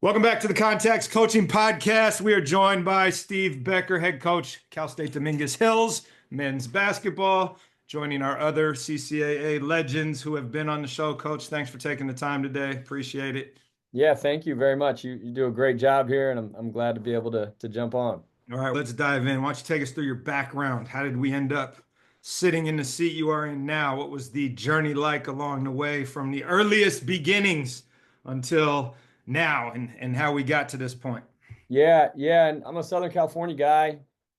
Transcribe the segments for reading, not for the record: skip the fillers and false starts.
Welcome back to the Context Coaching Podcast. We are joined by Steve Becker, head coach, Cal State Dominguez Hills, men's basketball, joining our other CCAA legends who have been on the show. Coach, thanks for taking the time today. Appreciate it. Yeah, thank you very much. You do a great job here, and I'm glad to be able to jump on. All right, let's dive in. Why don't you take us through your background? How did we end up sitting in the seat you are in now? What was the journey like along the way from the earliest beginnings until now and how we got to this point? Yeah, and I'm a Southern California guy,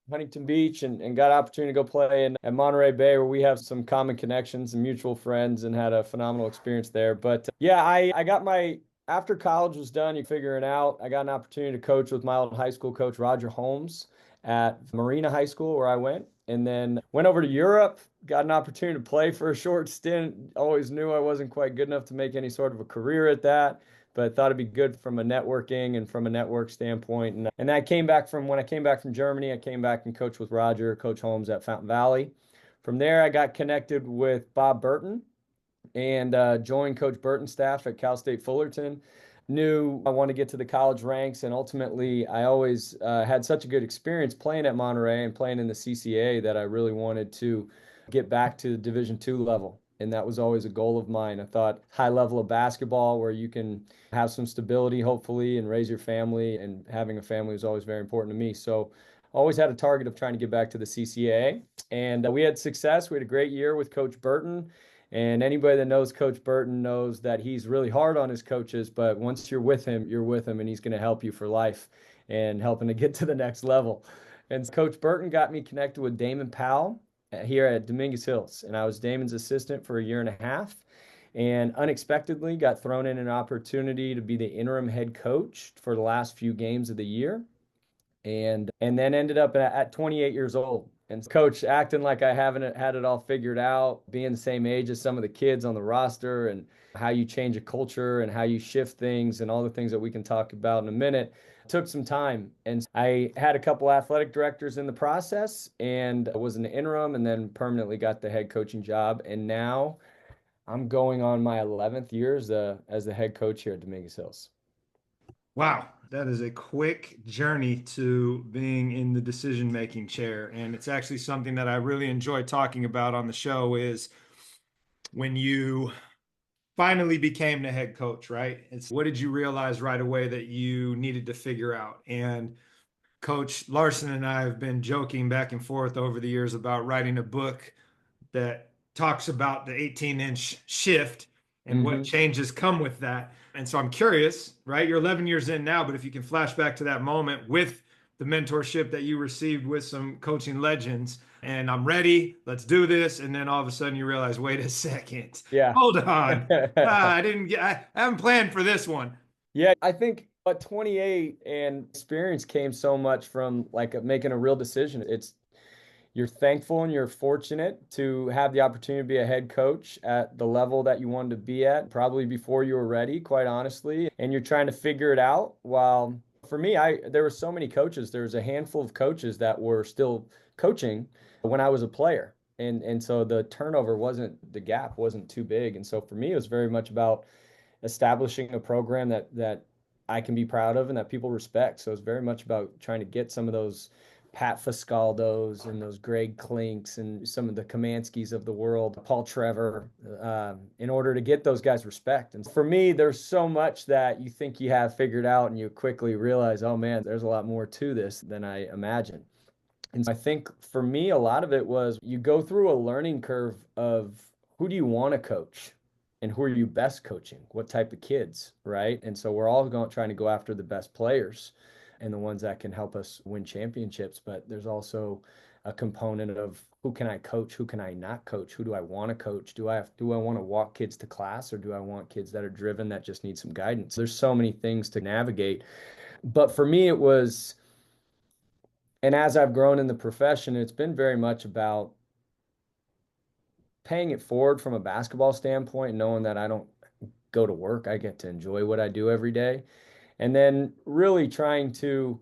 Huntington Beach, and got an opportunity to go play at Monterey Bay, where we have some common connections and mutual friends, and had a phenomenal experience there. But yeah, I got after college was done, you figure it out. I got an opportunity to coach with my old high school coach, Roger Holmes, at Marina High School, where I went, and then went over to Europe. Got an opportunity to play for a short stint. Always knew I wasn't quite good enough to make any sort of a career at that, but thought it'd be good from a networking and from a network standpoint. And I came back from when I came back from Germany, I came back and coached with Coach Holmes at Fountain Valley. From there, I got connected with Bob Burton and joined Coach Burton's staff at Cal State Fullerton. Knew I wanted to get to the college ranks, and ultimately, I always had such a good experience playing at Monterey and playing in the CCA that I really wanted to get back to the Division II level. And that was always a goal of mine. I thought high level of basketball where you can have some stability, hopefully, and raise your family. And having a family was always very important to me. So always had a target of trying to get back to the CCAA. And we had success. We had a great year with Coach Burton. And anybody that knows Coach Burton knows that he's really hard on his coaches, but once you're with him, and he's going to help you for life and helping to get to the next level. And Coach Burton got me connected with Damon Powell here at Dominguez Hills, and I was Damon's assistant for a year and a half, and unexpectedly got thrown in an opportunity to be the interim head coach for the last few games of the year, and then ended up at 28 years old. And coach acting like I haven't had it all figured out, being the same age as some of the kids on the roster, and how you change a culture and how you shift things and all the things that we can talk about in a minute. Took some time, and I had a couple athletic directors in the process, and was an interim, and then permanently got the head coaching job. And now I'm going on my 11th year as the head coach here at Dominguez Hills. Wow, that is a quick journey to being in the decision-making chair. And it's actually something that I really enjoy talking about on the show is when you finally became the head coach, right? It's what did you realize right away that you needed to figure out? And Coach Larson and I have been joking back and forth over the years about writing a book that talks about the 18-inch shift and what changes come with that. And so I'm curious, right? You're 11 years in now, but if you can flash back to that moment with the mentorship that you received with some coaching legends, and I'm ready, let's do this. And then all of a sudden you realize, wait a second, Yeah. hold on. I haven't planned for this one. Yeah, I think at 28 and experience came so much from like making a real decision. You're thankful and you're fortunate to have the opportunity to be a head coach at the level that you wanted to be at, probably before you were ready, quite honestly. And you're trying to figure it out. While for me, there were so many coaches. There was a handful of coaches that were still coaching when I was a player. And so the gap wasn't too big. And so for me, it was very much about establishing a program that I can be proud of and that people respect. So it's very much about trying to get some of those Pat Fiscaldos and those Greg Klinks and some of the Kamanskis of the world, Paul Trevor, in order to get those guys respect. And for me, there's so much that you think you have figured out and you quickly realize, oh man, there's a lot more to this than I imagined. And I think for me, a lot of it was you go through a learning curve of who do you want to coach and who are you best coaching? What type of kids, right? And so we're all trying to go after the best players and the ones that can help us win championships. But there's also a component of who can I coach? Who can I not coach? Who do I want to coach? Do I want to walk kids to class, or do I want kids that are driven that just need some guidance? There's so many things to navigate. But for me, it was, and as I've grown in the profession, it's been very much about paying it forward from a basketball standpoint, knowing that I don't go to work. I get to enjoy what I do every day. And then really trying to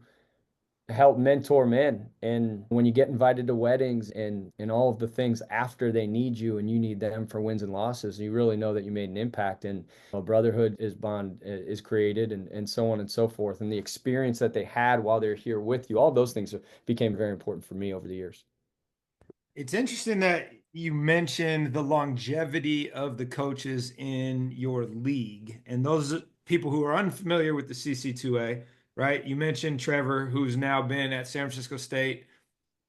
help mentor men. And when you get invited to weddings and all of the things after they need you and you need them for wins and losses, you really know that you made an impact, and a brotherhood is bond is created, and so on and so forth. And the experience that they had while they're here with you, all those things became very important for me over the years. It's interesting that you mentioned the longevity of the coaches in your league. And those people who are unfamiliar with the CC2A, right? You mentioned Trevor, who's now been at San Francisco State,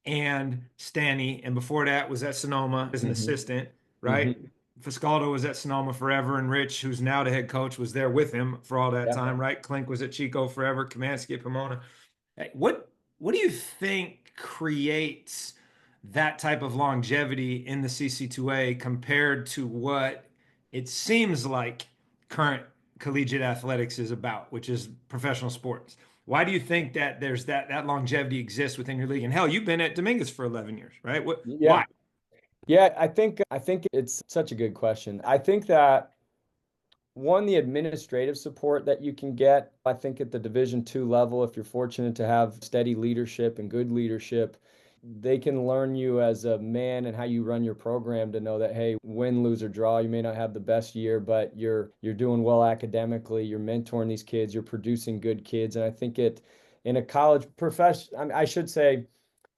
and Stanny, and before that was at Sonoma as an Hmm. assistant, right? Hmm. Fiscaldo was at Sonoma forever, and Rich, who's now the head coach, was there with him for all that Yeah. time, right? Klink was at Chico forever, Kamansky at Pomona. Hey, what do you think creates that type of longevity in the CC2A compared to what it seems like current collegiate athletics is about, which is professional sports? Why do you think that there's that longevity exists within your league? And hell, you've been at Dominguez for 11 years, right? Yeah. Why? Yeah, I think it's such a good question. I think that one, the administrative support that you can get, I think at the Division II level, if you're fortunate to have steady leadership and good leadership, they can learn you as a man and how you run your program to know that, hey, win, lose, or draw, you may not have the best year, but you're doing well academically, you're mentoring these kids, you're producing good kids. And I think it in a college profession, I should say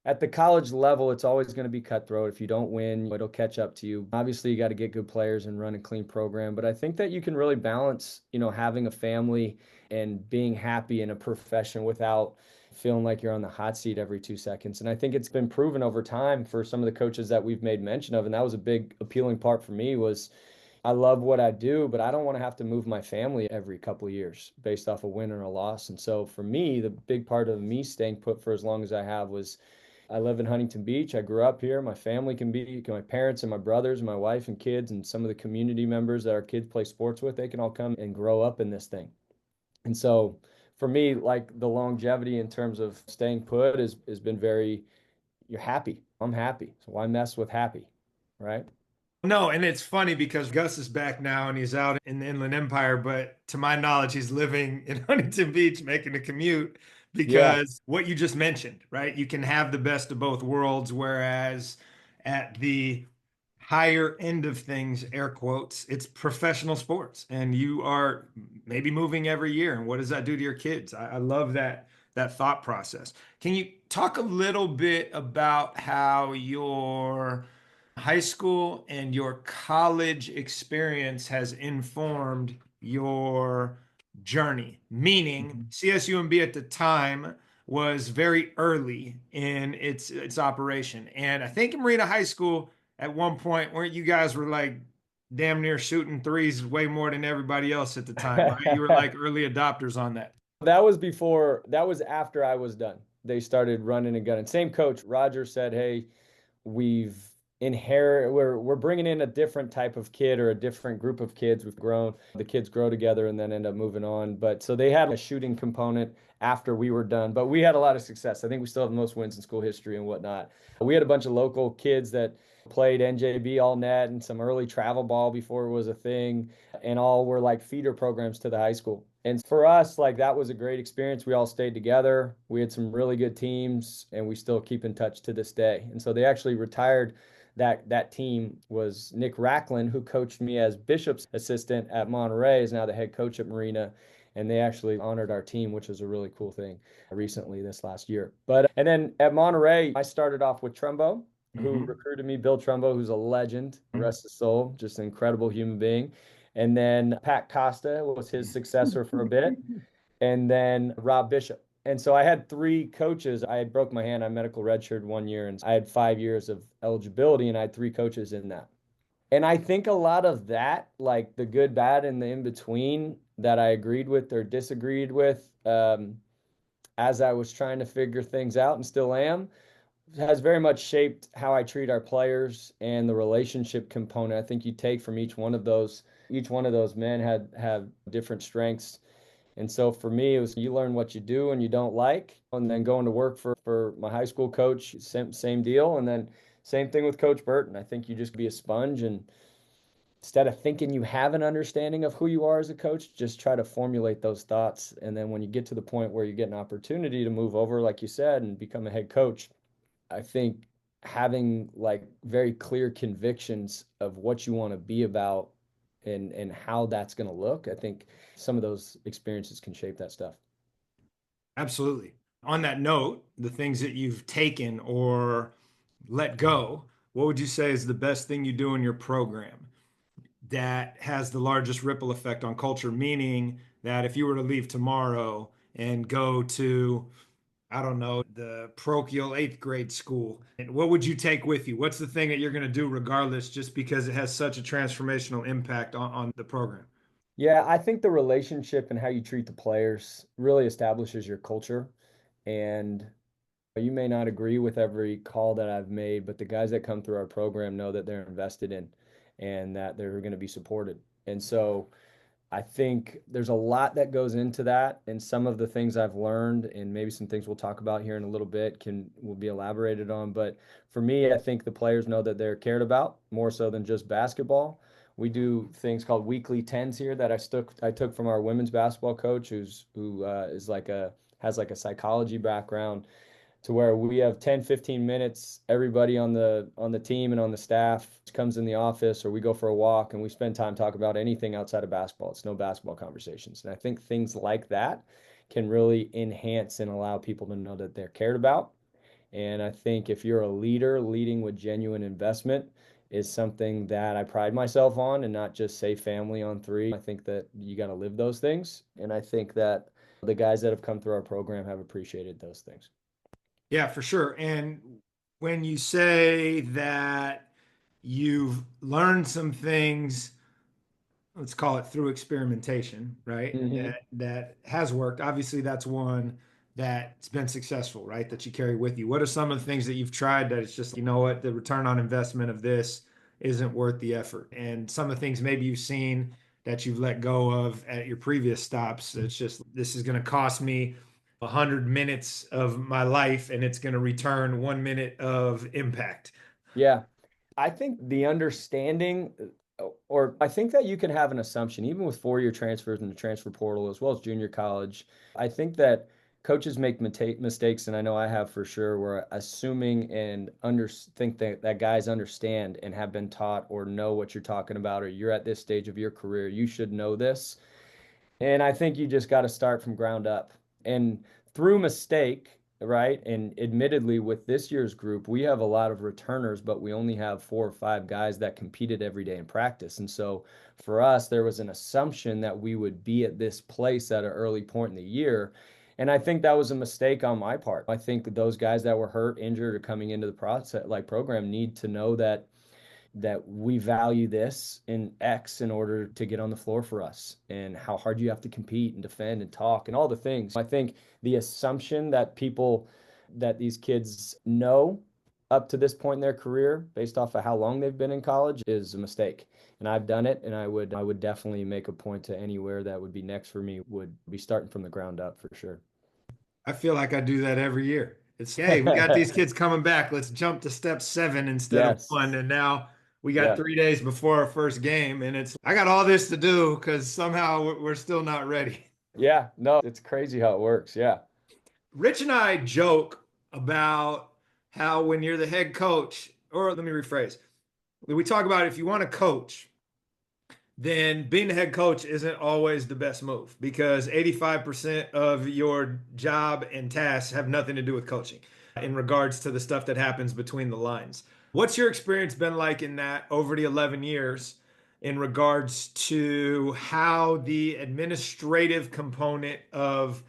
at the college level, it's always going to be cutthroat. If you don't win, it'll catch up to you. Obviously, you got to get good players and run a clean program. But I think that you can really balance, having a family and being happy in a profession without feeling like you're on the hot seat every 2 seconds. And I think it's been proven over time for some of the coaches that we've made mention of. And that was a big appealing part for me was I love what I do, but I don't want to have to move my family every couple of years based off a win or a loss. And so for me, the big part of me staying put for as long as I have was I live in Huntington Beach. I grew up here. My family can be my parents and my brothers, my wife and kids, and some of the community members that our kids play sports with. They can all come and grow up in this thing. And so for me, like the longevity in terms of staying put has been very, you're happy. I'm happy. So why mess with happy? Right? No, and it's funny because Gus is back now and he's out in the Inland Empire, but to my knowledge, he's living in Huntington Beach making a commute Yeah. because what you just mentioned, right? You can have the best of both worlds, whereas at the higher end of things, air quotes, it's professional sports and you are maybe moving every year. And what does that do to your kids? I love that thought process. Can you talk a little bit about how your high school and your college experience has informed your journey? Meaning, Mhm. CSUMB at the time was very early in its operation, and I think in Marina High School at one point, weren't you guys were like damn near shooting threes way more than everybody else at the time, right? You were like early adopters on that. That was after I was done. They started running and gunning. Same coach, Roger said, "Hey, we've we're bringing in a different type of kid or a different group of kids. We've grown. The kids grow together and then end up moving on. But so they had a shooting component after we were done, but we had a lot of success. I think we still have the most wins in school history and whatnot. We had a bunch of local kids that played NJB all net and some early travel ball before it was a thing, and all were like feeder programs to the high school. And for us, like that was a great experience. We all stayed together. We had some really good teams, and we still keep in touch to this day. And so they actually retired that team was Nick Racklin, who coached me as Bishop's assistant at Monterey, is now the head coach at Marina. And they actually honored our team, which was a really cool thing recently this last year. But and then at Monterey, I started off with Trumbo, who Hmm. recruited me, Bill Trumbo, who's a legend, rest his soul, just an incredible human being. And then Pat Costa was his successor for a bit, and then Rob Bishop. And so I had three coaches. I had broke my hand. I medical redshirted 1 year, and I had 5 years of eligibility, and I had three coaches in that. And I think a lot of that, like the good, bad, and the in between, that I agreed with or disagreed with, as I was trying to figure things out and still am, has very much shaped how I treat our players and the relationship component. I think you take from each one of those. Each one of those men had have different strengths, and so for me, it was you learn what you do and you don't like, and then going to work for my high school coach, same deal, and then same thing with Coach Burton. I think you just be a sponge and instead of thinking you have an understanding of who you are as a coach, just try to formulate those thoughts. And then when you get to the point where you get an opportunity to move over, like you said, and become a head coach, I think having like very clear convictions of what you want to be about and how that's going to look, I think some of those experiences can shape that stuff. Absolutely. On that note, the things that you've taken or let go, what would you say is the best thing you do in your program that has the largest ripple effect on culture? Meaning that if you were to leave tomorrow and go to, I don't know, the parochial eighth grade school, what would you take with you? What's the thing that you're going to do regardless, just because it has such a transformational impact on the program? Yeah, I think the relationship and how you treat the players really establishes your culture. And you may not agree with every call that I've made, but the guys that come through our program know that they're invested in and that they're going to be supported. And so I think there's a lot that goes into that, and some of the things I've learned, and maybe some things we'll talk about here in a little bit, can will be elaborated on. But for me, I think the players know that they're cared about more so than just basketball. We do things called weekly tens here that I took from our women's basketball coach, who is like a has like a psychology background, to where we have 10, 15 minutes, everybody on the team and on the staff comes in the office, or we go for a walk and we spend time talking about anything outside of basketball. It's no basketball conversations. And I think things like that can really enhance and allow people to know that they're cared about. And I think if you're a leader, leading with genuine investment is something that I pride myself on, and not just say family on three. I think that you got to live those things. And I think that the guys that have come through our program have appreciated those things. Yeah, for sure. And when you say that you've learned some things, let's call it through experimentation, right? Hmm. That has worked. Obviously, that's one that's been successful, right? That you carry with you. What are some of the things that you've tried that it's just, you know what, the return on investment of this isn't worth the effort? And some of the things maybe you've seen that you've let go of at your previous stops. It's just, this is going to cost me 100 minutes of my life and it's going to return 1 minute of impact. Yeah. I think the understanding, or I think that you can have an assumption, even with 4-year transfers in the transfer portal as well as junior college. I think that coaches make mistakes, and I know I have for sure, where assuming and think that guys understand and have been taught or know what you're talking about, or you're at this stage of your career, you should know this. And I think you just got to start from ground up. And through mistake, right? And admittedly, with this year's group, we have a lot of returners, but we only have 4 or 5 guys that competed every day in practice. And so for us, there was an assumption that we would be at this place at an early point in the year. And I think that was a mistake on my part. I think those guys that were hurt, injured, or coming into the process, like program, need to know that we value this in X in order to get on the floor for us, and how hard you have to compete and defend and talk and all the things. I think the assumption that these kids know up to this point in their career based off of how long they've been in college is a mistake. And I've done it, and I would definitely make a point to anywhere that would be next for me would be starting from the ground up for sure. I feel like I do that every year. It's, hey, we got these kids coming back. Let's jump to step 7 instead of Yes. 1. And now we got Yeah. 3 days before our first game. And it's, I got all this to do because somehow we're still not ready. Yeah. No, it's crazy how it works. Yeah. Rich and I joke about how when you're the head coach, or let me rephrase, we talk about if you want to coach, then being the head coach isn't always the best move because 85% of your job and tasks have nothing to do with coaching in regards to the stuff that happens between the lines. What's your experience been like in that over the 11 years in regards to how the administrative component of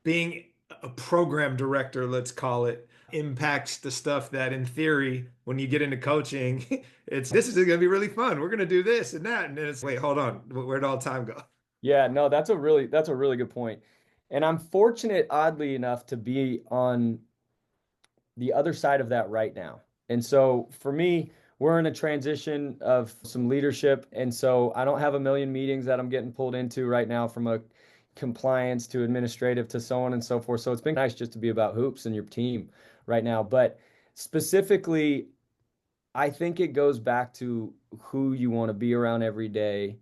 being a program director, let's call it, impacts the stuff that in theory, when you get into coaching, it's this is going to be really fun. We're going to do this and that. And then it's wait, hold on. Where'd all time go? Yeah, no, that's a really good point. And I'm fortunate, oddly enough, to be on the other side of that right now. And so for me, we're in a transition of some leadership. And so I don't have a million meetings that I'm getting pulled into right now, from a compliance to administrative to so on and so forth. So it's been nice just to be about hoops and your team right now. But specifically, I think it goes back to who you want to be around every day,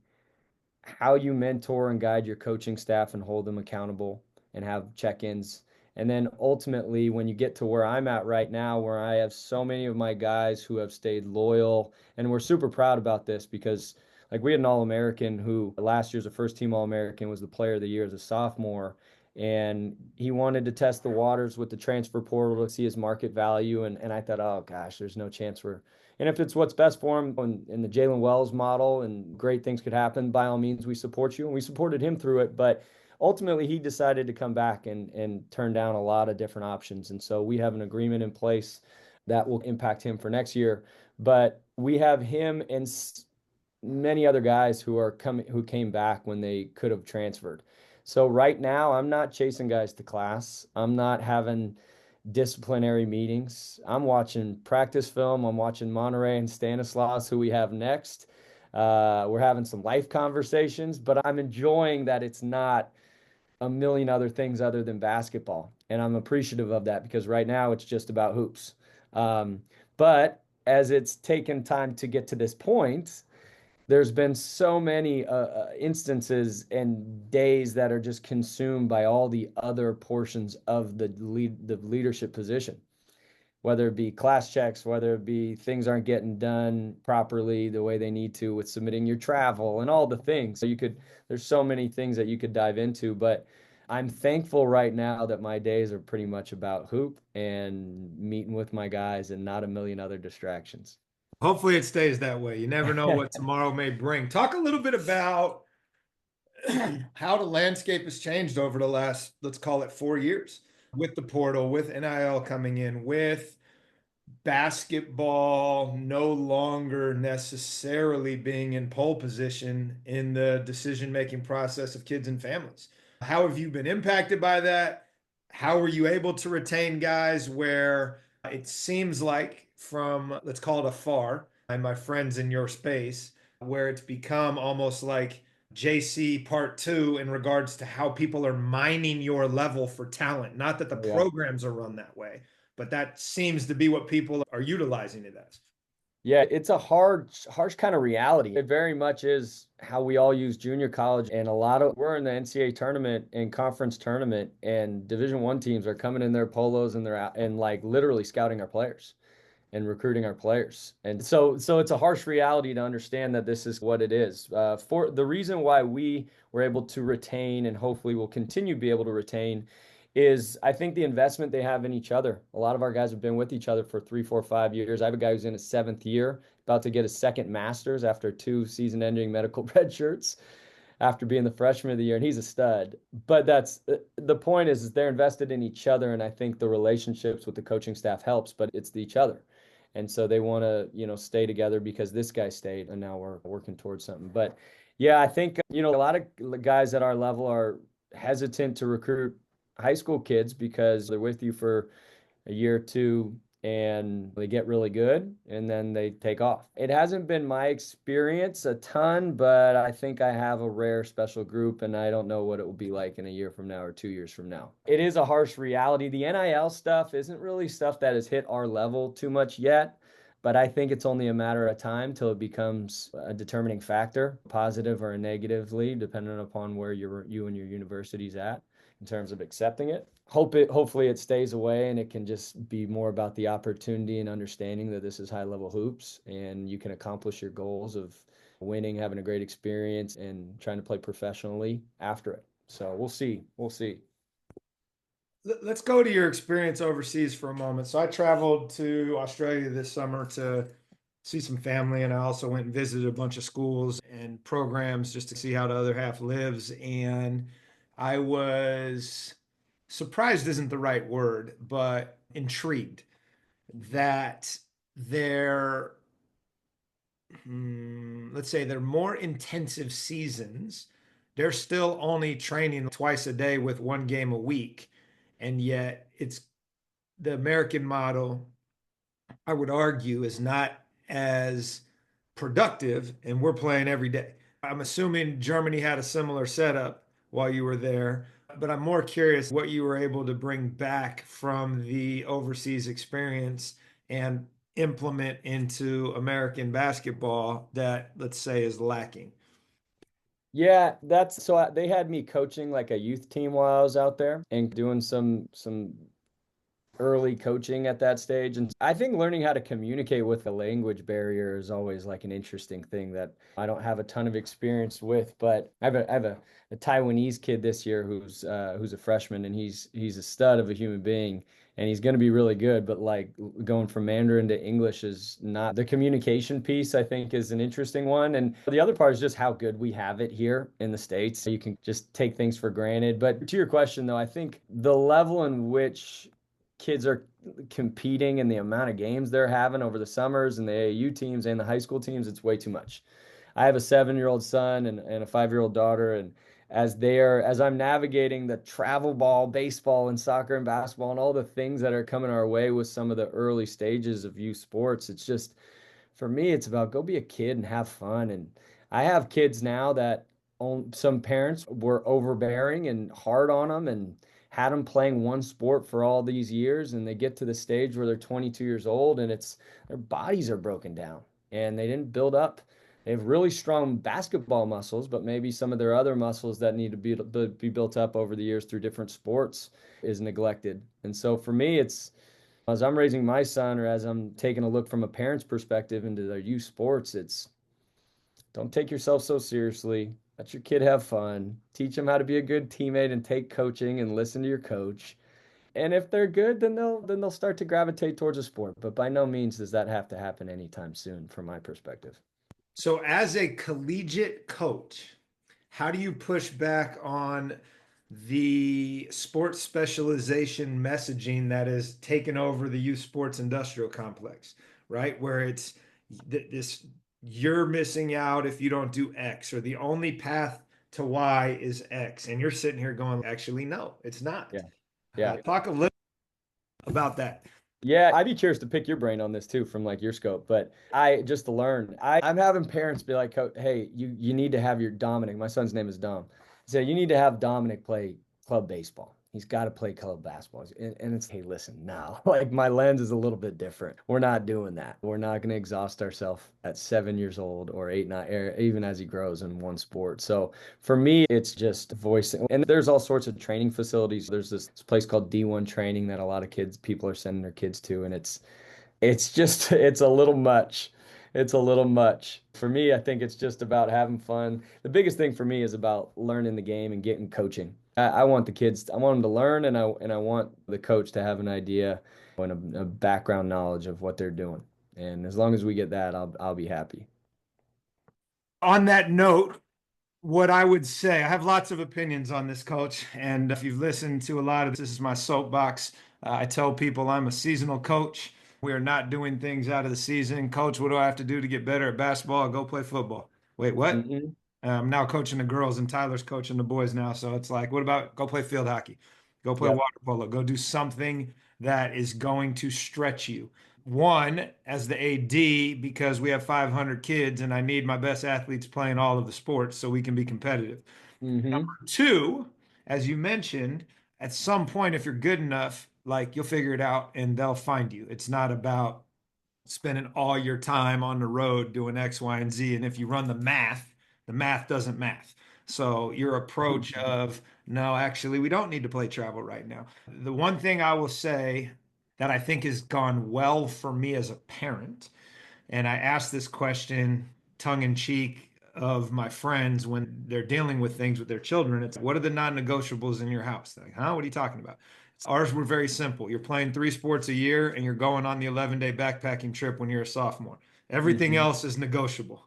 how you mentor and guide your coaching staff and hold them accountable and have check-ins. And then ultimately, when you get to where I'm at right now, where I have so many of my guys who have stayed loyal, and we're super proud about this because like we had an All-American who last year's a first team All-American, was the player of the year as a sophomore. And he wanted to test the waters with the transfer portal to see his market value. And I thought, oh gosh, there's no chance we're, and if it's what's best for him in the Jalen Wells model and great things could happen, by all means, we support you. And we supported him through it. But ultimately, he decided to come back and turn down a lot of different options. And so we have an agreement in place that will impact him for next year. But we have him and many other guys who are coming who came back when they could have transferred. So right now, I'm not chasing guys to class. I'm not having disciplinary meetings. I'm watching practice film. I'm watching Monterey and Stanislaus, who we have next. We're having some life conversations, but I'm enjoying that it's not a million other things other than basketball. And I'm appreciative of that because right now it's just about hoops. Um, but as it's taken time to get to this point, there's been so many instances and days that are just consumed by all the other portions of the leadership position, whether it be class checks, whether it be things aren't getting done properly the way they need to with submitting your travel and all the things. So there's so many things that you could dive into, but I'm thankful right now that my days are pretty much about hoop and meeting with my guys and not a million other distractions. Hopefully it stays that way. You never know what tomorrow may bring. Talk a little bit about how the landscape has changed over the last, let's call it 4 years, with the portal, with NIL coming in, with basketball no longer necessarily being in pole position in the decision-making process of kids and families. How have you been impacted by that? How were you able to retain guys where it seems like from, let's call it afar, and my friends in your space, where it's become almost like JC part two in regards to how people are mining your level for talent. Not that the Yeah. programs are run that way, but that seems to be what people are utilizing it as. Yeah, it's a harsh kind of reality. It very much is how we all use junior college, and a lot of we're in the NCAA tournament and conference tournament, and Division I teams are coming in their polos and they're out and like literally scouting our players and recruiting our players. And so it's a harsh reality to understand that this is what it is. For the reason why we were able to retain and hopefully will continue to be able to retain is I think the investment they have in each other. A lot of our guys have been with each other for 3, 4, 5 years. I have a guy who's in his seventh year, about to get his second master's after two season-ending medical red shirts after being the freshman of the year, and he's a stud. But that's the point is they're invested in each other, and I think the relationships with the coaching staff helps, but it's the each other. And so they want to, stay together because this guy stayed, and now we're working towards something. But yeah, I think, a lot of guys at our level are hesitant to recruit high school kids because they're with you for a year or two and they get really good and then they take off. It hasn't been my experience a ton, but I think I have a rare special group and I don't know what it will be like in a year from now or 2 years from now. It is a harsh reality. The NIL stuff isn't really stuff that has hit our level too much yet. But I think it's only a matter of time till it becomes a determining factor, positive or negatively, depending upon where you and your university's at in terms of accepting it. Hopefully it stays away and it can just be more about the opportunity and understanding that this is high level hoops and you can accomplish your goals of winning, having a great experience and trying to play professionally after it. So we'll see. We'll see. Let's go to your experience overseas for a moment. So I traveled to Australia this summer to see some family, and I also went and visited a bunch of schools and programs just to see how the other half lives. And I was surprised isn't the right word, but intrigued that their let's say they're more intensive seasons. They're still only training twice a day with one game a week. And yet it's the American model, I would argue, is not as productive, and we're playing every day. I'm assuming Germany had a similar setup while you were there, but I'm more curious what you were able to bring back from the overseas experience. And implement into American basketball that, let's say, is lacking? Yeah, they had me coaching like a youth team while I was out there and doing some early coaching at that stage. And I think learning how to communicate with the language barrier is always like an interesting thing that I don't have a ton of experience with. But I have a Taiwanese kid this year who's a freshman, and he's a stud of a human being. And he's going to be really good, but like going from Mandarin to English is not the communication piece, I think, is an interesting one. And the other part is just how good we have it here in the States. You can just take things for granted. But to your question, though, I think the level in which kids are competing and the amount of games they're having over the summers and the AAU teams and the high school teams, it's way too much. I have a 7-year-old son and a 5-year-old daughter, and as I'm navigating the travel ball, baseball, and soccer and basketball and all the things that are coming our way with some of the early stages of youth sports, it's just for me, it's about go be a kid and have fun. And I have kids now that some parents were overbearing and hard on them and had them playing one sport for all these years. And they get to the stage where they're 22 years old and it's their bodies are broken down and they didn't build up. They have really strong basketball muscles, but maybe some of their other muscles that need to be built up over the years through different sports is neglected. And so for me, it's as I'm raising my son or as I'm taking a look from a parent's perspective into their youth sports, it's don't take yourself so seriously. Let your kid have fun. Teach them how to be a good teammate and take coaching and listen to your coach. And if they're good, then they'll start to gravitate towards a sport. But by no means does that have to happen anytime soon, from my perspective. So, as a collegiate coach, how do you push back on the sports specialization messaging that is taken over the youth sports industrial complex, right? Where it's this you're missing out if you don't do X, or the only path to Y is X. And you're sitting here going, actually, no, it's not. Yeah. Yeah. Talk a little about that. Yeah, I'd be curious to pick your brain on this too from like your scope, but I just to learn. I'm having parents be like, "Hey, you need to have your Dominic. My son's name is Dom. So you need to have Dominic play club baseball. He's got to play club basketball." And it's, "Hey, listen, now, like my lens is a little bit different. We're not doing that. We're not going to exhaust ourselves at 7 years old or eight, not or even as he grows in one sport." So for me, it's just voicing. And there's all sorts of training facilities. There's this place called D1 training that a lot of people are sending their kids to, and it's just it's a little much. It's a little much. For me, I think it's just about having fun. The biggest thing for me is about learning the game and getting coaching. I want the kids, I want them to learn, and I want the coach to have an idea and a background knowledge of what they're doing. And as long as we get that, I'll be happy. On that note, what I would say, I have lots of opinions on this, coach. And if you've listened to a lot of this is my soapbox. I tell people I'm a seasonal coach. We are not doing things out of the season. Coach, what do I have to do to get better at basketball? Go play football. Wait, what? Hmm. I'm now coaching the girls, and Tyler's coaching the boys now. So it's like, what about go play field hockey? Go play Yep. water polo. Go do something that is going to stretch you. One, as the AD, because we have 500 kids and I need my best athletes playing all of the sports so we can be competitive. Hmm. Number two, as you mentioned, at some point, if you're good enough, like you'll figure it out and they'll find you. It's not about spending all your time on the road doing X, Y, and Z. And if you run the math doesn't math. So your approach of, no, actually, we don't need to play travel right now. The one thing I will say that I think has gone well for me as a parent, and I ask this question tongue in cheek of my friends when they're dealing with things with their children. It's what are the non-negotiables in your house? They're like, huh? What are you talking about? Ours were very simple. You're playing 3 sports a year and you're going on the 11-day backpacking trip when you're a sophomore. Everything Hmm. else is negotiable.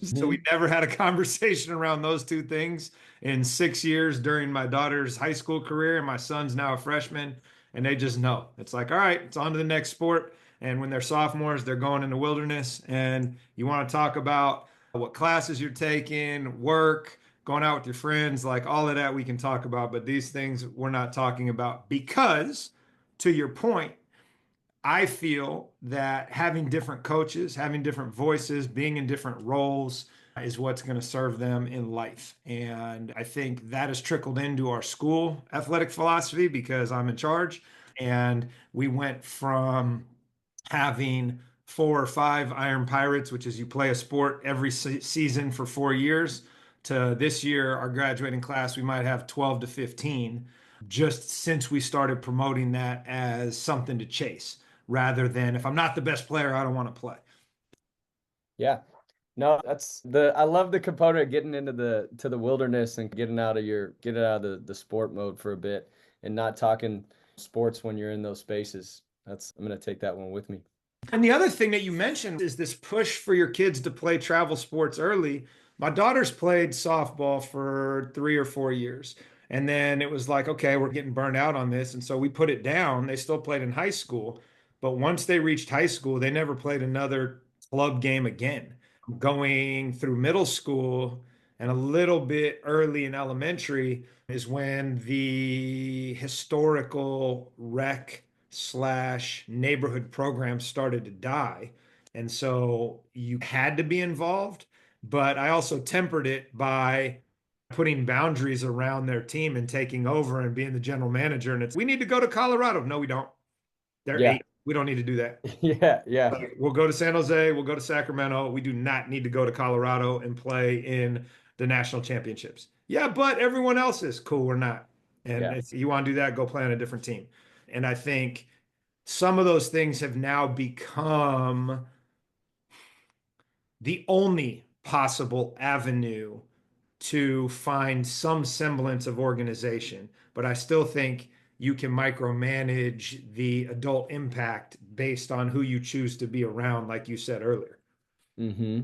So we Hmm. never had a conversation around those two things in 6 years during my daughter's high school career, and my son's now a freshman, and they just know. It's like, all right, it's on to the next sport. And when they're sophomores, they're going in the wilderness, and you want to talk about what classes you're taking, work, going out with your friends, like all of that we can talk about. But these things we're not talking about because, to your point, I feel that having different coaches, having different voices, being in different roles is what's going to serve them in life. And I think that has trickled into our school athletic philosophy because I'm in charge. And we went from having 4 or 5 Iron Pirates, which is you play a sport every season for 4 years, to this year, our graduating class, we might have 12 to 15, just since we started promoting that as something to chase rather than if I'm not the best player, I don't want to play. Yeah. No, that's the I love the component of getting into the wilderness and getting out of the sport mode for a bit and not talking sports when you're in those spaces. I'm gonna take that one with me. And the other thing that you mentioned is this push for your kids to play travel sports early. My daughter's played softball for 3 or 4 years. And then it was like, okay, we're getting burned out on this. And so we put it down. They still played in high school. But once they reached high school, they never played another club game again. Going through middle school and a little bit early in elementary is when the historical rec slash neighborhood programs started to die. And so you had to be involved, but I also tempered it by putting boundaries around their team and taking over and being the general manager. And it's, we need to go to Colorado. No, we don't. They're Yeah. 8. We don't need to do that. Yeah, yeah, Like, we'll go to San Jose, we'll go to Sacramento. We do not need to go to Colorado and play in the national championships. Yeah, but everyone else is cool or not. And yeah. if you want to do that, go play on a different team. And I think some of those things have now become the only possible avenue to find some semblance of organization. But I still think you can micromanage the adult impact based on who you choose to be around, like you said earlier. Mm-hmm.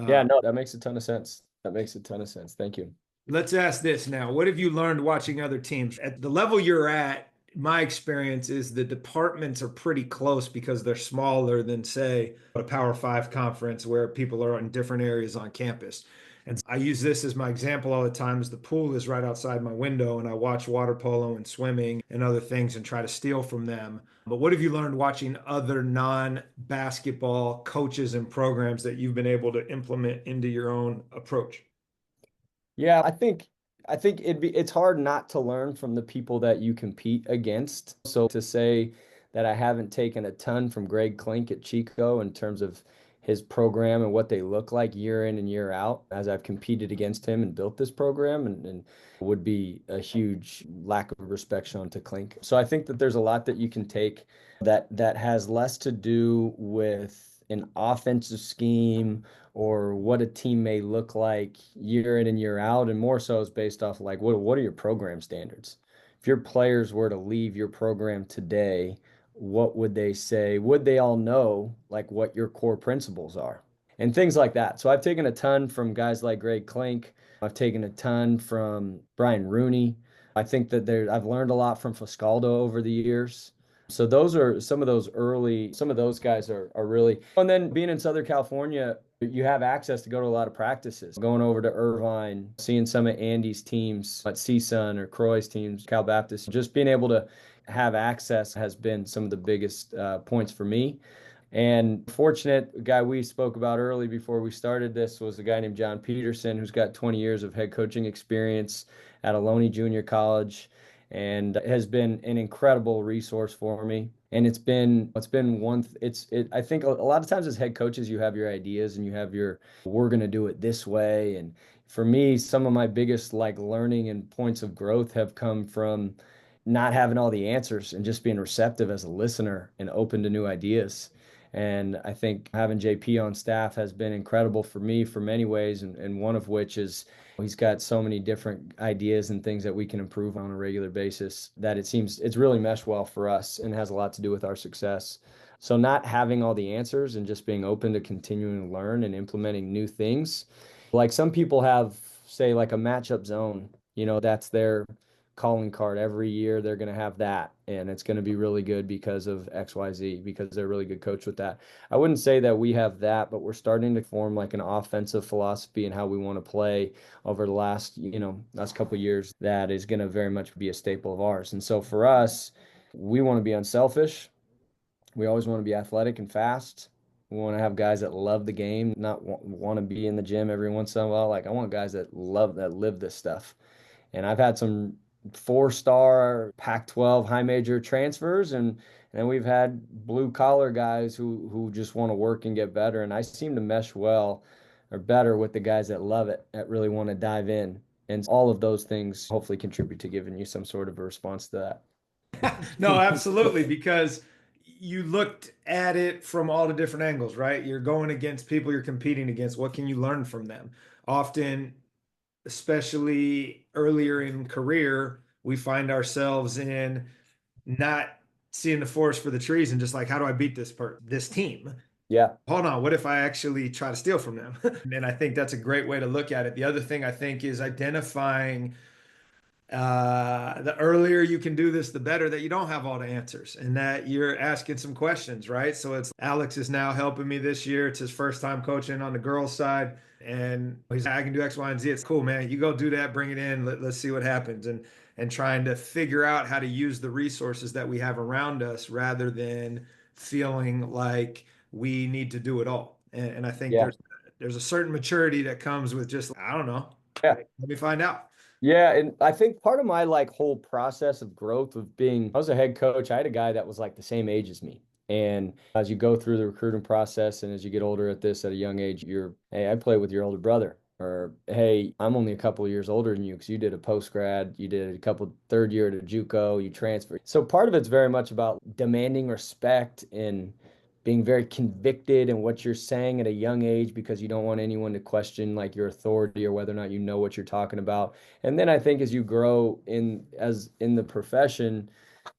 Yeah, Uh, no, that makes a ton of sense. That makes a ton of sense. Thank you. let's ask this now. What have you learned watching other teams? At the level you're at, my experience is the departments are pretty close because they're smaller than, say, a Power Five conference where people are in different areas on campus. And I use this as my example all the time is the pool is right outside my window and I watch water polo and swimming and other things and try to steal from them. But what have you learned watching other non-basketball coaches and programs that you've been able to implement into your own approach? Yeah, I think it's hard not to learn from the people that you compete against. So to say that I haven't taken a ton from Greg Klink at Chico in terms of his program and what they look like year in and year out as I've competed against him and built this program and would be a huge lack of respect shown to Klink. So I think that there's a lot that you can take that has less to do with an offensive scheme or what a team may look like year in and year out, and more so is based off like what are your program standards? If your players were to leave your program today, what would they say? Would they all know like what your core principles are? And things like that. So I've taken a ton from guys like Greg Klink. I've taken a ton from Brian Rooney. I think that I've learned a lot from Foscaldo over the years. So those are some of those guys are really, and then being in Southern California, you have access to go to a lot of practices. Going over to Irvine, seeing some of Andy's teams at CSUN or Croy's teams, Cal Baptist, just being able to have access has been some of the biggest points for me. And fortunate guy we spoke about early before we started this was a guy named John Peterson, who's got 20 years of head coaching experience at Ohlone Junior College and has been an incredible resource for me. And it's been one, it's, it, I think a lot of times as head coaches, you have your ideas and you have we're going to do it this way. And for me, some of my biggest like learning and points of growth have come from not having all the answers and just being receptive as a listener and open to new ideas. And I think having JP on staff has been incredible for me for many ways, and one of which is he's got so many different ideas and things that we can improve on a regular basis that it seems it's really meshed well for us and has a lot to do with our success. So not having all the answers and just being open to continuing to learn and implementing new things. Like some people have, say, like a matchup zone, that's their calling card every year. They're going to have that, and it's going to be really good because of XYZ, because they're a really good coach with that. I wouldn't say that we have that, but we're starting to form like an offensive philosophy and how we want to play over the last couple of years that is going to very much be a staple of ours. And so for us, we want to be unselfish. We always want to be athletic and fast. We want to have guys that love the game, not want to be in the gym every once in a while. Like I want guys that live this stuff. And I've had some 4-star Pac-12 high major transfers, and we've had blue collar guys who just want to work and get better. And I seem to mesh well or better with the guys that love it, that really want to dive in. And all of those things hopefully contribute to giving you some sort of a response to No, that. absolutely, because you looked at it from all the different angles, right? You're going against people you're competing against. What can you learn from them? Often, especially earlier in career, we find ourselves in not seeing the forest for the trees and just like, how do I beat this team? Yeah, Hold on, what if I actually try to steal from them? And I think that's a great way to look at it. The other thing I think is identifying the earlier you can do this, the better, that you don't have all the answers and that you're asking some questions, right? So it's Alex is now helping me this year. It's his first time coaching on the girls' side. And he's like, I can do X, Y, and Z. It's cool, man. You go do that, bring it in. Let's see what happens. And trying to figure out how to use the resources that we have around us rather than feeling like we need to do it all. And I think yeah, there's a certain maturity that comes with just, I don't know. yeah. Let me find out. Yeah, and I think part of my like whole process of growth of being, I was a head coach. I had a guy that was like the same age as me. And as you go through the recruiting process and as you get older at this at a young age, hey, I play with your older brother. Or, hey, I'm only a couple of years older than you because you did a post grad, you did a couple third year at a JUCO, you transferred. So part of it's very much about demanding respect and being very convicted in what you're saying at a young age because you don't want anyone to question like your authority or whether or not you know what you're talking about. And then I think as you grow in the profession,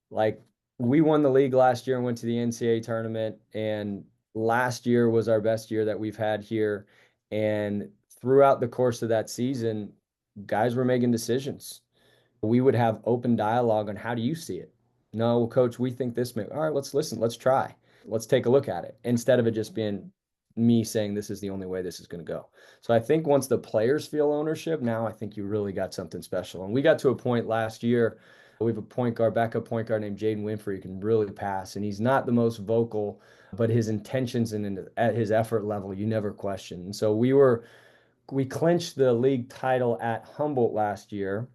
like we won the league last year and went to the NCAA tournament, and last year was our best year that we've had here. And throughout the course of that season, guys were making decisions. We would have open dialogue on how do you see it? No, coach, we think this may. All right, let's listen. Let's try. Let's take a look at it instead of it just being me saying this is the only way this is going to go. So I think once the players feel ownership, now I think you really got something special. And we got to a point last year. We have a point guard, backup point guard named Jaden Winfrey who can really pass, and he's not the most vocal, but his intentions and at his effort level, you never question. And so we clinched the league title at Humboldt last year,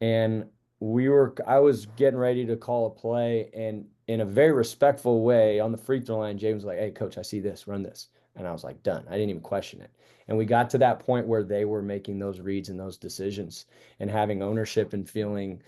and I was getting ready to call a play, and in a very respectful way on the free throw line, James was like, "Hey, coach, I see this, run this." And I was like, done. I didn't even question it. And we got to that point where they were making those reads and those decisions and having ownership and feeling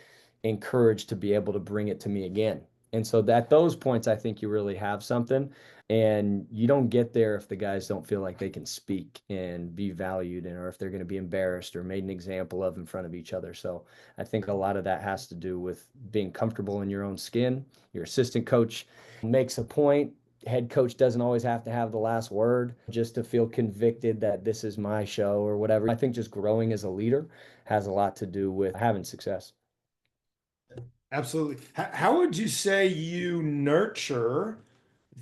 encouraged to be able to bring it to me again. And so at those points, I think you really have something. And you don't get there if the guys don't feel like they can speak and be valued, and or if they're going to be embarrassed or made an example of in front of each other. So I think a lot of that has to do with being comfortable in your own skin. Your assistant coach makes a point. Head coach doesn't always have to have the last word just to feel convicted that this is my show or whatever. I think just growing as a leader has a lot to do with having success. Absolutely. How would you say you nurture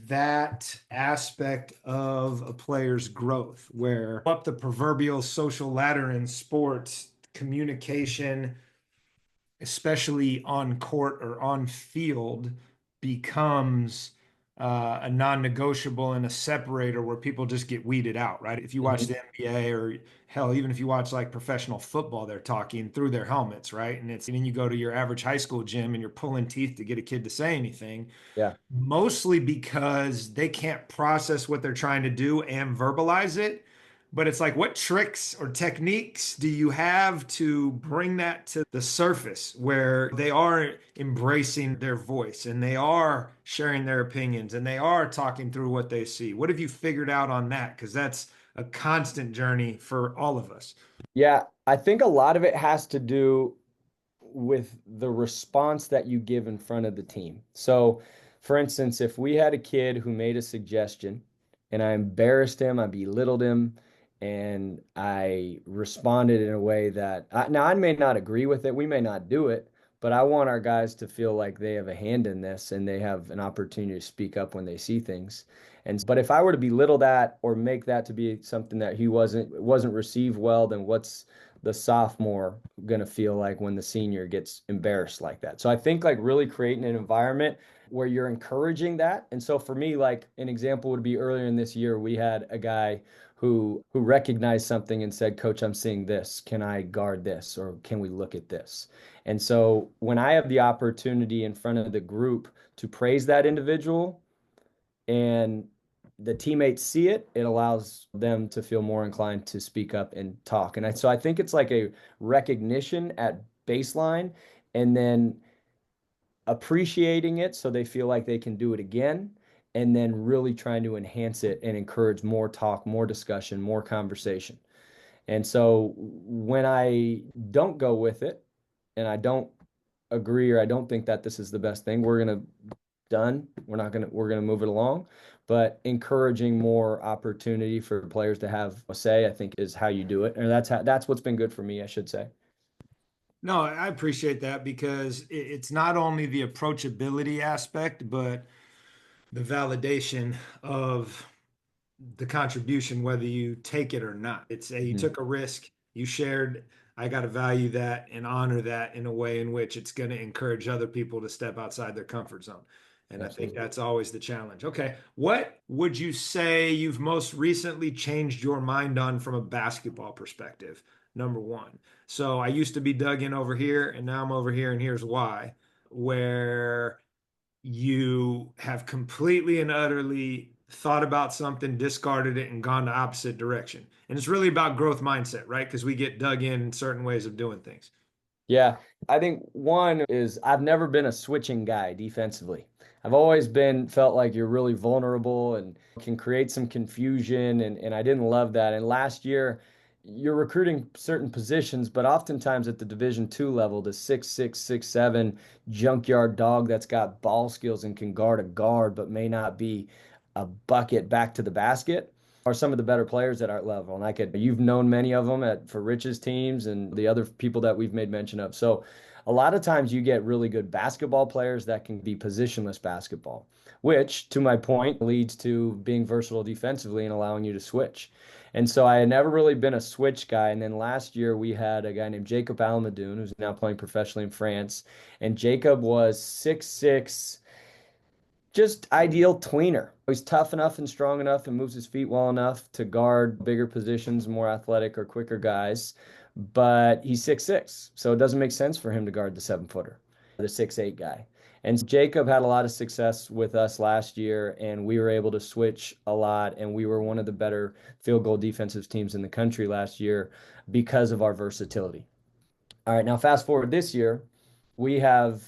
that aspect of a player's growth, where up the proverbial social ladder in sports, communication, especially on court or on field, becomes a non-negotiable and a separator where people just get weeded out, right? If you watch Mhm. the NBA or hell, even if you watch like professional football, they're talking through their helmets, right? And then you go to your average high school gym and you're pulling teeth to get a kid to say anything, Yeah. mostly because they can't process what they're trying to do and verbalize it. But it's like, what tricks or techniques do you have to bring that to the surface where they are embracing their voice and they are sharing their opinions and they are talking through what they see? What have you figured out on that? Because that's a constant journey for all of us. Yeah, I think a lot of it has to do with the response that you give in front of the team. So, for instance, if we had a kid who made a suggestion and I embarrassed him, I belittled him, and I responded in a way that now I may not agree with it, we may not do it, but I want our guys to feel like they have a hand in this and they have an opportunity to speak up when they see things. And but if I were to belittle that or make that to be something that he wasn't received well, then what's the sophomore going to feel like when the senior gets embarrassed like that? So I think like really creating an environment where you're encouraging that. And so for me, like an example would be earlier in this year, we had a guy who recognized something and said, "Coach, I'm seeing this. Can I guard this or can we look at this?" And so when I have the opportunity in front of the group to praise that individual and the teammates see it, it allows them to feel more inclined to speak up and talk. And so I think it's like a recognition at baseline and then appreciating it so they feel like they can do it again, and then really trying to enhance it and encourage more talk, more discussion, more conversation. And so when I don't go with it and I don't agree or I don't think that this is the best thing, we're going to done. We're going to move it along, but encouraging more opportunity for players to have a say, I think is how you do it. And that's what's been good for me, I should say. No, I appreciate that because it's not only the approachability aspect, but the validation of the contribution, whether you take it or not. It's a, you Mhm. took a risk, you shared. I got to value that and honor that in a way in which it's going to encourage other people to step outside their comfort zone. And I think Absolutely. that's always the challenge. Okay. What would you say you've most recently changed your mind on from a basketball perspective? Number one. So I used to be dug in over here and now I'm over here, and here's why. Where you have completely and utterly thought about something, discarded it, and gone the opposite direction. And it's really about growth mindset, right? Because we get dug in certain ways of doing things. Yeah, I think one is I've never been a switching guy defensively. I've always been felt like you're really vulnerable and can create some confusion, and I didn't love that. And last year you're recruiting certain positions, but oftentimes at the Division II level, the 6'6", 6'7" junkyard dog that's got ball skills and can guard a guard, but may not be a bucket back to the basket are some of the better players at our level. And you've known many of them for Rich's teams and the other people that we've made mention of. So a lot of times you get really good basketball players that can be positionless basketball, which to my point leads to being versatile defensively and allowing you to switch. And so I had never really been a switch guy. And then last year we had a guy named Jacob Almadoun, who's now playing professionally in France. And Jacob was 6'6", just ideal tweener. He's tough enough and strong enough and moves his feet well enough to guard bigger positions, more athletic or quicker guys. But he's 6'6", so it doesn't make sense for him to guard the 7-footer, the 6'8" guy. And Jacob had a lot of success with us last year, and we were able to switch a lot, and we were one of the better field goal defensive teams in the country last year because of our versatility. All right, now fast forward this year, we have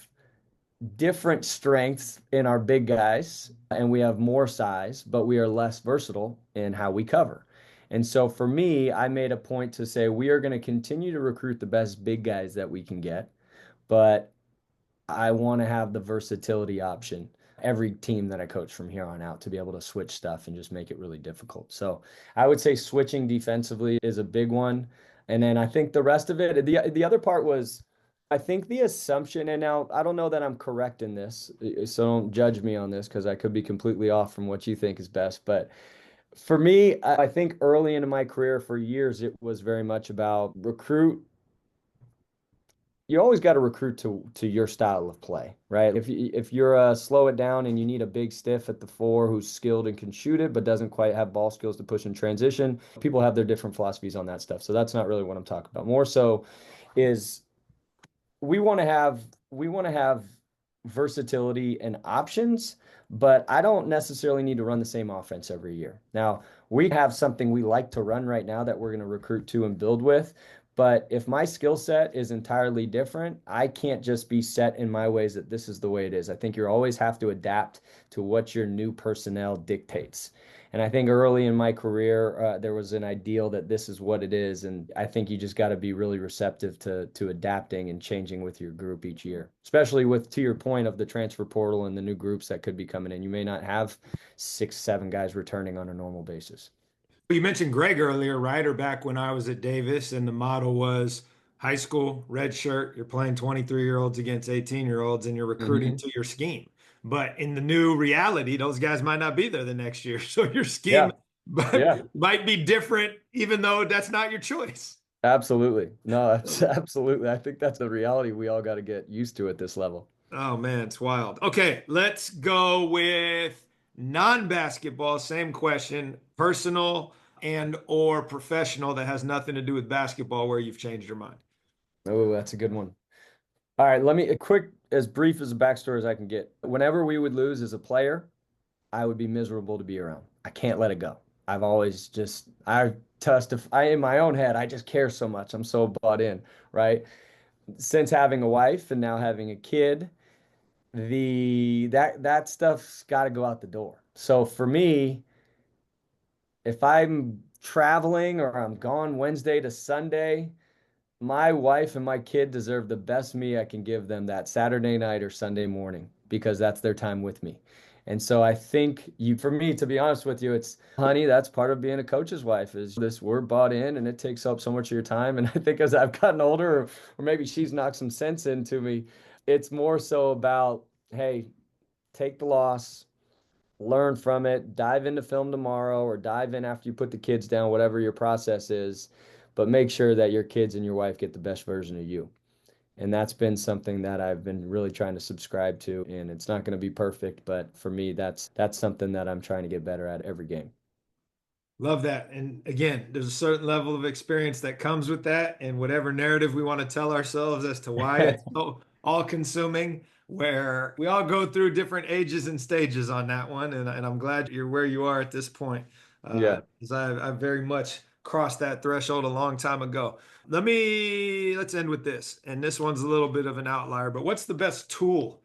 different strengths in our big guys and we have more size, but we are less versatile in how we cover. And so for me, I made a point to say we are going to continue to recruit the best big guys that we can get, but I want to have the versatility option every team that I coach from here on out to be able to switch stuff and just make it really difficult. So I would say switching defensively is a big one. And then I think the rest of it, the other part was I think the assumption, and now I don't know that I'm correct in this, so don't judge me on this because I could be completely off from what you think is best. But for me, I think early into my career for years, it was very much about recruit. You always got to recruit to your style of play, right? If you're slow it down and you need a big stiff at the 4 who's skilled and can shoot it but doesn't quite have ball skills to push in transition, people have their different philosophies on that stuff. So that's not really what I'm talking about. More so is we want to have versatility and options, but I don't necessarily need to run the same offense every year. Now, we have something we like to run right now that we're going to recruit to and build with. But if my skill set is entirely different, I can't just be set in my ways that this is the way it is. I think you always have to adapt to what your new personnel dictates. And I think early in my career, there was an ideal that this is what it is. And I think you just got to be really receptive to adapting and changing with your group each year, especially with, to your point of the transfer portal and the new groups that could be coming in. You may not have 6, 7 guys returning on a normal basis. You mentioned Greg earlier, right? Or back when I was at Davis, and the model was high school, red shirt, you're playing 23-year-olds against 18-year-olds, and you're recruiting Hmm. to your scheme. But in the new reality, those guys might not be there the next year. So your scheme Yeah, yeah, might be different, even though that's not your choice. absolutely. No, absolutely. I think that's the reality we all got to get used to at this level. Oh man, it's wild. Okay, let's go with non-basketball. Same question, personal and or professional that has nothing to do with basketball where you've changed your mind. Oh, that's a good one. All right, let me a quick, as brief as a backstory as I can get. Whenever we would lose as a player, I would be miserable to be around. I can't let it go. I've always just I in my own head, I just care so much. I'm so bought in, right? Since having a wife and now having a kid, that stuff's got to go out the door. So for me, if I'm traveling or I'm gone Wednesday to Sunday, my wife and my kid deserve the best me I can give them that Saturday night or Sunday morning because that's their time with me. And so I think for me, to be honest with you, it's honey, that's part of being a coach's wife is this we're bought in and it takes up so much of your time. And I think as I've gotten older, or maybe she's knocked some sense into me, it's more so about, hey, take the loss, learn from it, dive into film tomorrow or dive in after you put the kids down, whatever your process is, but make sure that your kids and your wife get the best version of you. And that's been something that I've been really trying to subscribe to. And it's not going to be perfect, but for me, that's something that I'm trying to get better at every game. Love that. And again, there's a certain level of experience that comes with that, and whatever narrative we want to tell ourselves as to why it's so all consuming, where we all go through different ages and stages on that one. And I'm glad you're where you are at this point, Yeah. because I very much crossed that threshold a long time ago. Let's end with this. And this one's a little bit of an outlier, but what's the best tool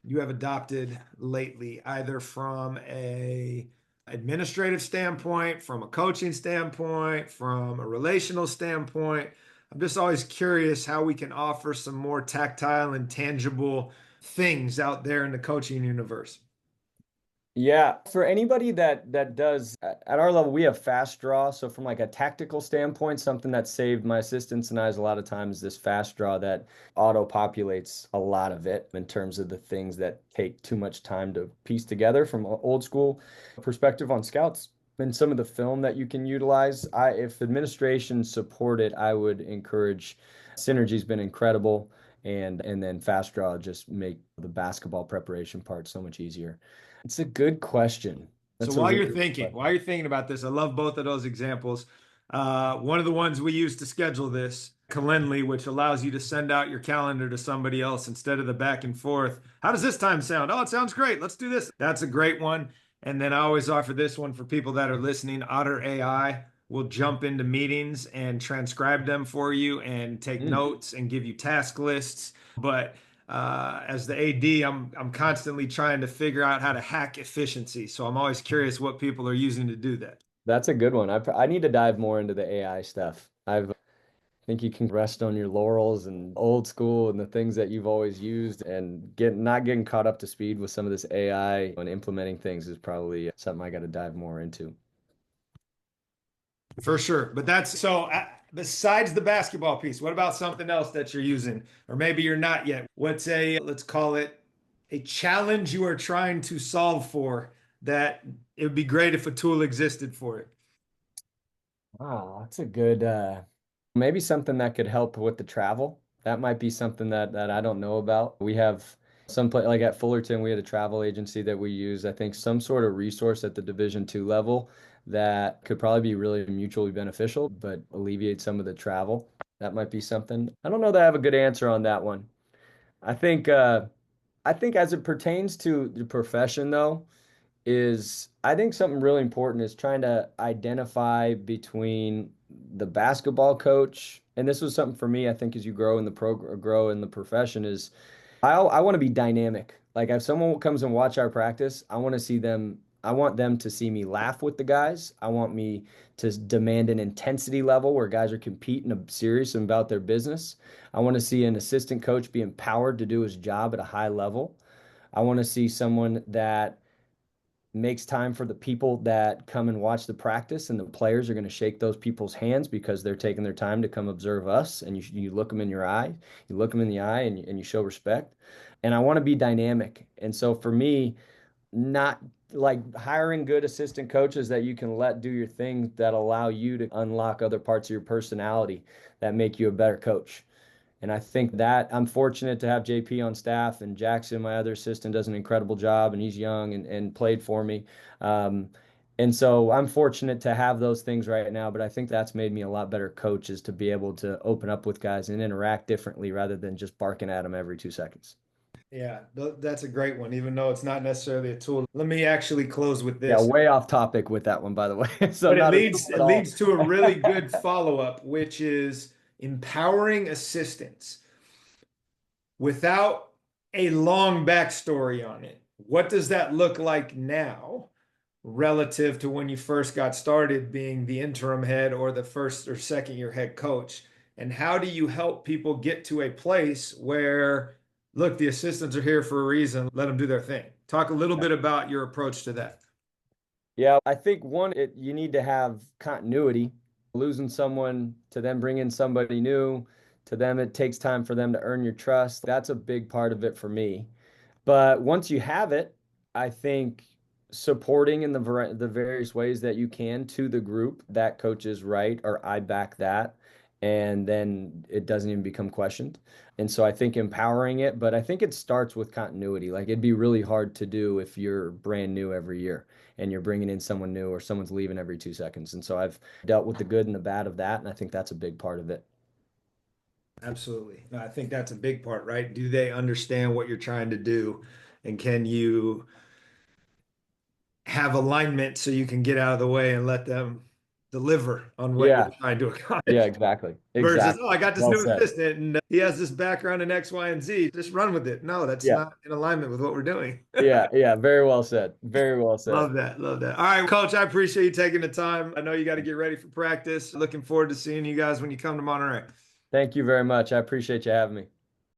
you have adopted lately, either from a administrative standpoint, from a coaching standpoint, from a relational standpoint? I'm just always curious how we can offer some more tactile and tangible things out there in the coaching universe. Yeah, for anybody that does at our level, we have fast draw. So from like a tactical standpoint, something that saved my assistants and I a lot of times this fast draw that auto populates a lot of it in terms of the things that take too much time to piece together from an old school perspective on scouts. And some of the film that you can utilize, if administration supported, I would encourage. Synergy's been incredible, and then fast draw just make the basketball preparation part so much easier. It's a good question. So That's a really good while question. you're thinking about this, I love both of those examples. One of the ones we use to schedule this, Calendly, which allows you to send out your calendar to somebody else instead of the back and forth. How does this time sound? Oh, it sounds great. Let's do this. That's a great one. And then I always offer this one for people that are listening. Otter AI will jump into meetings and transcribe them for you and take Mm. notes and give you task lists. But as the AD, I'm constantly trying to figure out how to hack efficiency. So I'm always curious what people are using to do that. That's a good one. I need to dive more into the AI stuff. I think you can rest on your laurels and old school and the things that you've always used and get not getting caught up to speed with some of this AI and implementing things is probably something I got to dive more into. For sure. But that's so besides the basketball piece, what about something else that you're using? Or maybe you're not yet. Let's call it a challenge you are trying to solve for that it would be great if a tool existed for it. Oh, that's a good maybe something that could help with the travel. That might be something that I don't know about. We have some play like at Fullerton, we had a travel agency that we use. I think some sort of resource at the Division 2 level that could probably be really mutually beneficial, but alleviate some of the travel. That might be something. I don't know that I have a good answer on that one. I think I think as it pertains to the profession though, is I think something really important is trying to identify between the basketball coach, and this was something for me, I think, as you grow in the grow in the profession, is I want to be dynamic. Like if someone comes and watch our practice, I want them to see me laugh with the guys. I want me to demand an intensity level where guys are competing serious about their business. I want to see an assistant coach be empowered to do his job at a high level. I want to see someone that makes time for the people that come and watch the practice, and the players are going to shake those people's hands because they're taking their time to come observe us. And you look them in your eye, you look them in the eye, and you show respect. And I want to be dynamic. And so for me, not like hiring good assistant coaches that you can let do your thing that allow you to unlock other parts of your personality that make you a better coach. And I think that I'm fortunate to have JP on staff, and Jackson, my other assistant, does an incredible job, and he's young and played for me. Um, And so I'm fortunate to have those things right now, but I think that's made me a lot better coach is to be able to open up with guys and interact differently rather than just barking at them every 2 seconds. Yeah, that's a great one, even though it's not necessarily a tool. Let me actually close with Yeah, this. way off topic with that one, by the way. So But it not a leads tool at it all. leads to a really good follow-up, which is empowering assistants without a long backstory on it. What does that look like now relative to when you first got started being the interim head or the first or second year head coach? And how do you help people get to a place where, look, the assistants are here for a reason, let them do their thing? Talk a little bit about your approach to that. Yeah, I think one, you need to have continuity. Losing someone to then bring in somebody new, to them, it takes time for them to earn your trust. That's a big part of it for me. But once you have it, I think supporting in the various ways that you can to the group that coach is right or I back that, and then it doesn't even become questioned. And so I think empowering it, but I think it starts with continuity. Like it'd be really hard to do if you're brand new every year and you're bringing in someone new or someone's leaving every 2 seconds. And so I've dealt with the good and the bad of that, and I think that's a big part of it. Absolutely. No, I think that's a big part, right? Do they understand what you're trying to do? And can you have alignment so you can get out of the way and let them deliver on what you're Yeah, trying to yeah, accomplish? exactly. Versus, oh, Exactly. I got this Well new said. assistant and he has this background in X, Y, and Z. Just run with it. No, that's Yeah. not in alignment with what we're doing. Yeah, yeah, very well said. Very well said. Love that. Love that. All right, Coach, I appreciate you taking the time. I know you got to get ready for practice. Looking forward to seeing you guys when you come to Monterey. Thank you very much. I appreciate you having me.